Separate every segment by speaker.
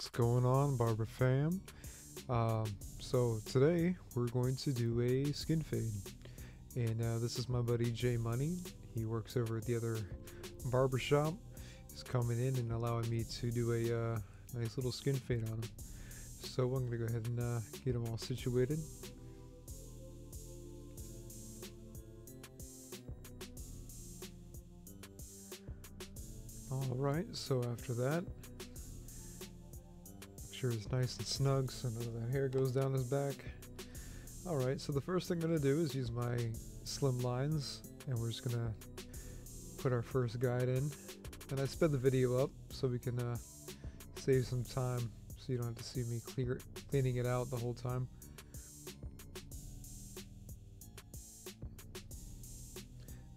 Speaker 1: What's going on, Barber fam? So today we're going to do a skin fade, and this is my buddy Jay Money. He works over at the other barber shop. He's coming in and allowing me to do a nice little skin fade on him. So I'm gonna go ahead and get him all situated. All right. So after that, sure it's nice and snug so none of that hair goes down his back. Alright, so the first thing I'm going to do is use my slim lines, and we're just going to put our first guide in. And I sped the video up so we can save some time so you don't have to see me cleaning it out the whole time.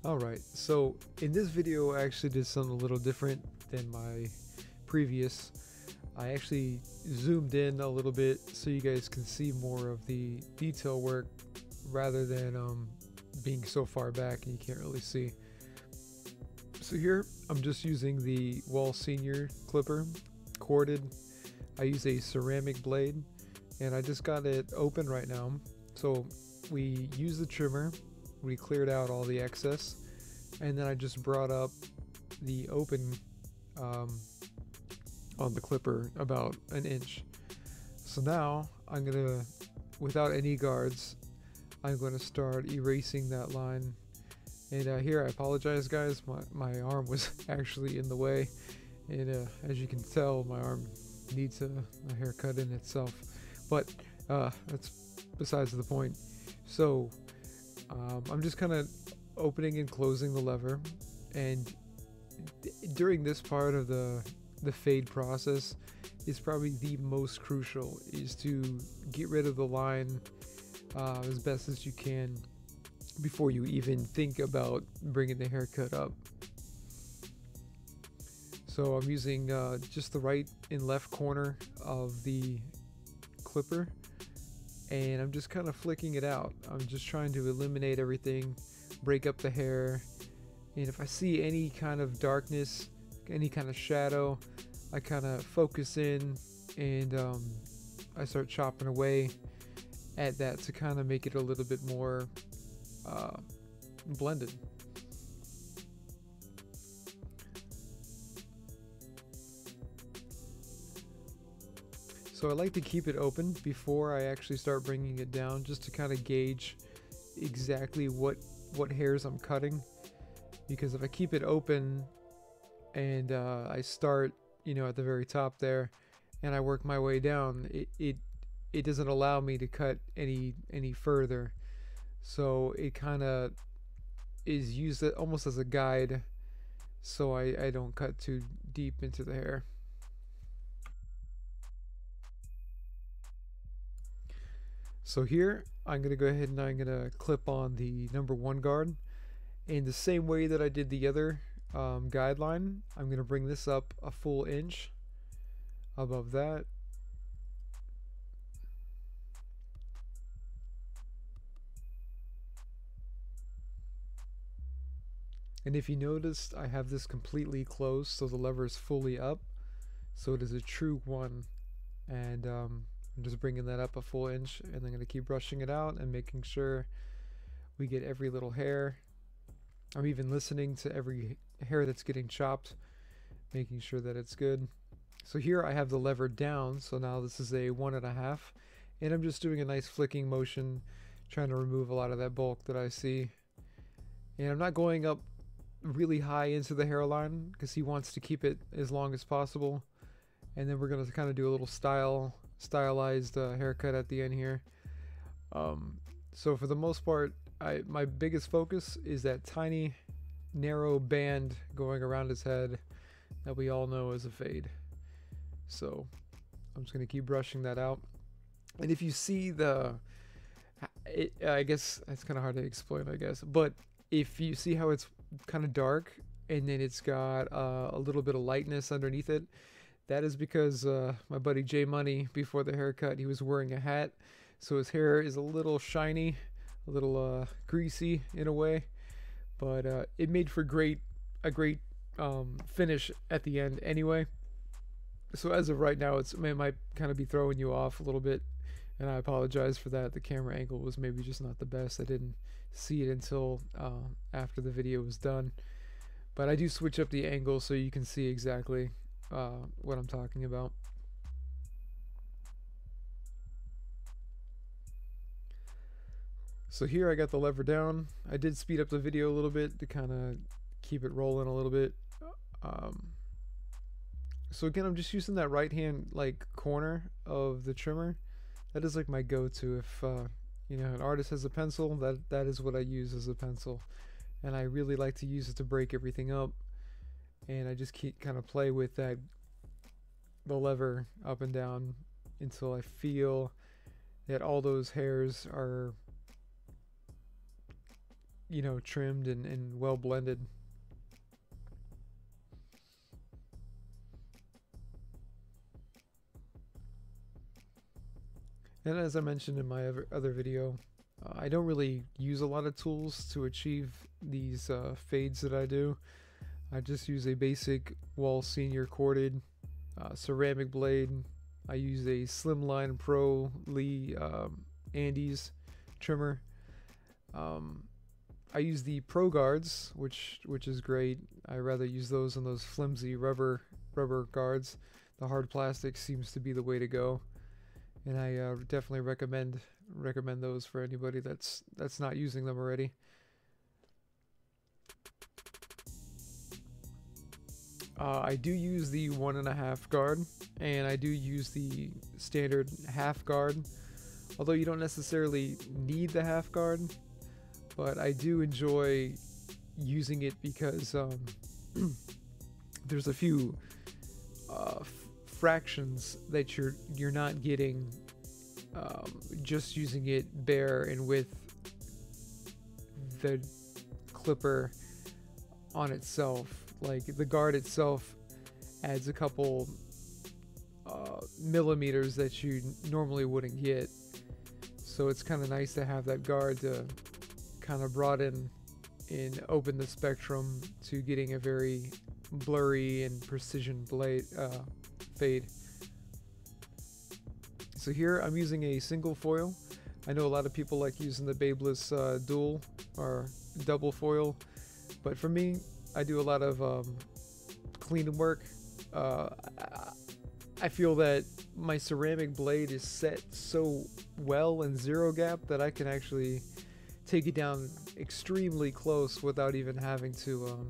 Speaker 1: Alright, so in this video I actually did something a little different than my previous. I actually zoomed in a little bit so you guys can see more of the detail work rather than being so far back and you can't really see. So here I'm just using the Wahl Senior clipper, corded. I use a ceramic blade and I just got it open right now. So we used the trimmer, we cleared out all the excess, and then I just brought up the open on the clipper about an inch. So now I'm gonna, without any guards, I'm going to start erasing that line. And here I apologize guys, my arm was actually in the way, and as you can tell my arm needs a haircut in itself, but that's besides the point. So I'm just kind of opening and closing the lever, and during this part of the fade process is probably the most crucial, is to get rid of the line as best as you can before you even think about bringing the haircut up. So I'm using just the right and left corner of the clipper, and I'm just kind of flicking it out. I'm just trying to eliminate everything, break up the hair, and if I see any kind of darkness, any kind of shadow, I kind of focus in and I start chopping away at that to kind of make it a little bit more blended. So I like to keep it open before I actually start bringing it down, just to kind of gauge exactly what hairs I'm cutting, because if I keep it open and I start, you know, at the very top there and I work my way down, it doesn't allow me to cut any further. So it kind of is used almost as a guide, so I don't cut too deep into the hair. So here I'm gonna go ahead and I'm gonna clip on the number 1 guard in the same way that I did the other guideline. I'm going to bring this up a full inch above that. And if you noticed, I have this completely closed, so the lever is fully up, so it is a true 1. And I'm just bringing that up a full inch, and I'm going to keep brushing it out and making sure we get every little hair. I'm even listening to every hair that's getting chopped, making sure that it's good. So here I have the lever down, so now this is a 1.5, and I'm just doing a nice flicking motion, trying to remove a lot of that bulk that I see. And I'm not going up really high into the hairline because he wants to keep it as long as possible. And then we're going to kind of do a little stylized haircut at the end here. So for the most part, my biggest focus is that tiny narrow band going around his head that we all know as a fade. So I'm just going to keep brushing that out. And if you see I guess that's kind of hard to explain, I guess, but if you see how it's kind of dark and then it's got a little bit of lightness underneath it, that is because my buddy Jay Money, before the haircut, he was wearing a hat, so his hair is a little shiny, a little greasy in a way, but it made for a great finish at the end anyway. So as of right now, it might kind of be throwing you off a little bit, and I apologize for that. The camera angle was maybe just not the best. I didn't see it until after the video was done. But I do switch up the angle so you can see exactly what I'm talking about. So here I got the lever down. I did speed up the video a little bit to kind of keep it rolling a little bit. So again, I'm just using that right hand like corner of the trimmer. That is like my go-to. If you know, an artist has a pencil, that is what I use as a pencil, and I really like to use it to break everything up. And I just keep kind of play with the lever up and down until I feel that all those hairs are, you know, trimmed and well blended. And as I mentioned in my other video, I don't really use a lot of tools to achieve these fades that I do. I just use a basic Wahl Senior corded ceramic blade. I use a Slimline Pro Lee Andes trimmer. I use the Pro Guards, which is great. I rather use those than those flimsy rubber guards. The hard plastic seems to be the way to go, and I definitely recommend those for anybody that's not using them already. I do use the 1.5 guard, and I do use the standard half guard, although you don't necessarily need the half guard, but I do enjoy using it because there's a few fractions that you're not getting just using it bare and with the clipper on itself. Like the guard itself adds a couple millimeters that you normally wouldn't get, so it's kind of nice to have that guard to kind of broaden and open the spectrum to getting a very blurry and precision blade fade. So here I'm using a single foil. I know a lot of people like using the Babeless dual or double foil, but for me, I do a lot of clean work. I feel that my ceramic blade is set so well in zero gap that I can actually take it down extremely close without even having to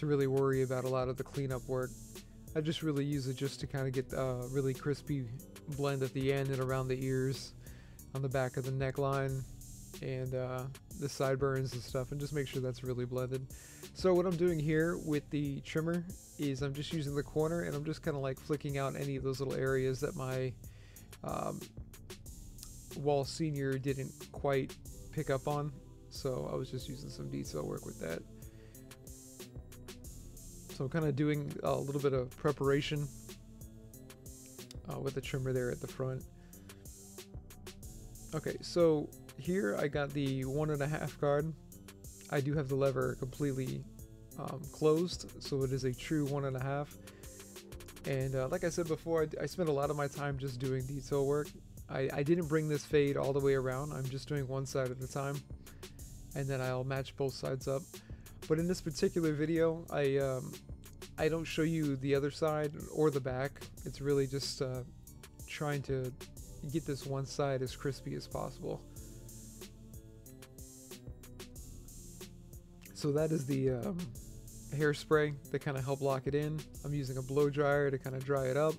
Speaker 1: really worry about a lot of the cleanup work. I just really use it just to kind of get a really crispy blend at the end and around the ears, on the back of the neckline, and the sideburns and stuff, and just make sure that's really blended. So what I'm doing here with the trimmer is I'm just using the corner, and I'm just kind of like flicking out any of those little areas that my Wahl Senior didn't quite pick up on. So I was just using some detail work with that. So I'm kind of doing a little bit of preparation with the trimmer there at the front. Okay, so here I got the 1.5 guard. I do have the lever completely closed, so it is a true 1.5. And like I said before, I spent a lot of my time just doing detail work. I didn't bring this fade all the way around. I'm just doing one side at a time, and then I'll match both sides up. But in this particular video, I don't show you the other side or the back. It's really just trying to get this one side as crispy as possible. So that is the hairspray that kind of help lock it in. I'm using a blow dryer to kind of dry it up.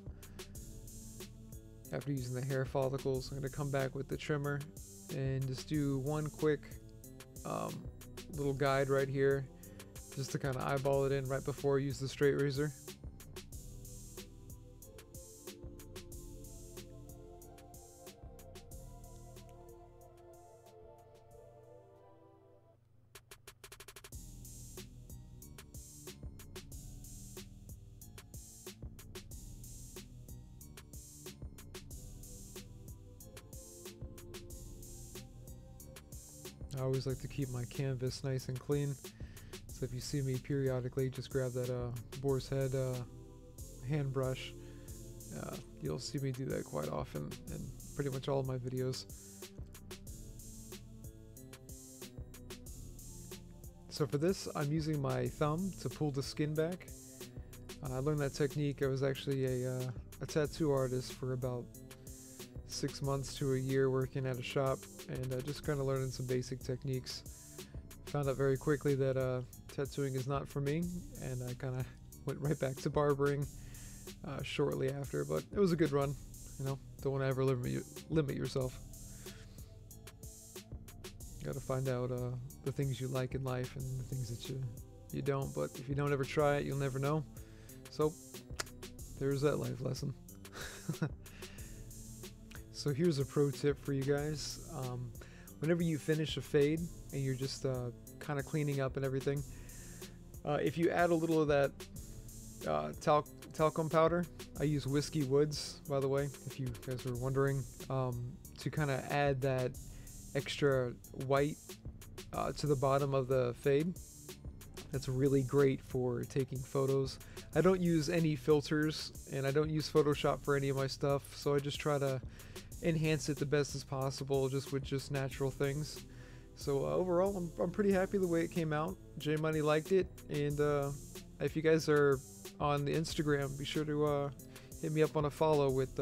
Speaker 1: After using the hair follicles, I'm going to come back with the trimmer and just do one quick little guide right here, just to kind of eyeball it in right before I use the straight razor. I always like to keep my canvas nice and clean, so if you see me periodically, just grab that boar's head hand brush. You'll see me do that quite often in pretty much all of my videos. So for this, I'm using my thumb to pull the skin back. I learned that technique. I was actually a tattoo artist for about 6 months to a year working at a shop, and just kind of learning some basic techniques. Found out very quickly that tattooing is not for me, and I kind of went right back to barbering shortly after, but it was a good run. You know, don't want to ever limit yourself. Got to find out the things you like in life and the things that you don't, but if you don't ever try it, you'll never know. So there's that life lesson. So here's a pro tip for you guys. Whenever you finish a fade and you're just kind of cleaning up and everything, if you add a little of that talcum powder, I use Whiskey Woods, by the way, if you guys were wondering, to kind of add that extra white to the bottom of the fade. That's really great for taking photos. I don't use any filters, and I don't use Photoshop for any of my stuff, so I just try to enhance it the best as possible, just with natural things. So overall, I'm pretty happy the way it came out. J Money liked it, and if you guys are on the Instagram, be sure to hit me up on a follow with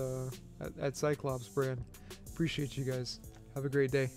Speaker 1: at Cyclops brand. Appreciate you guys. Have a great day.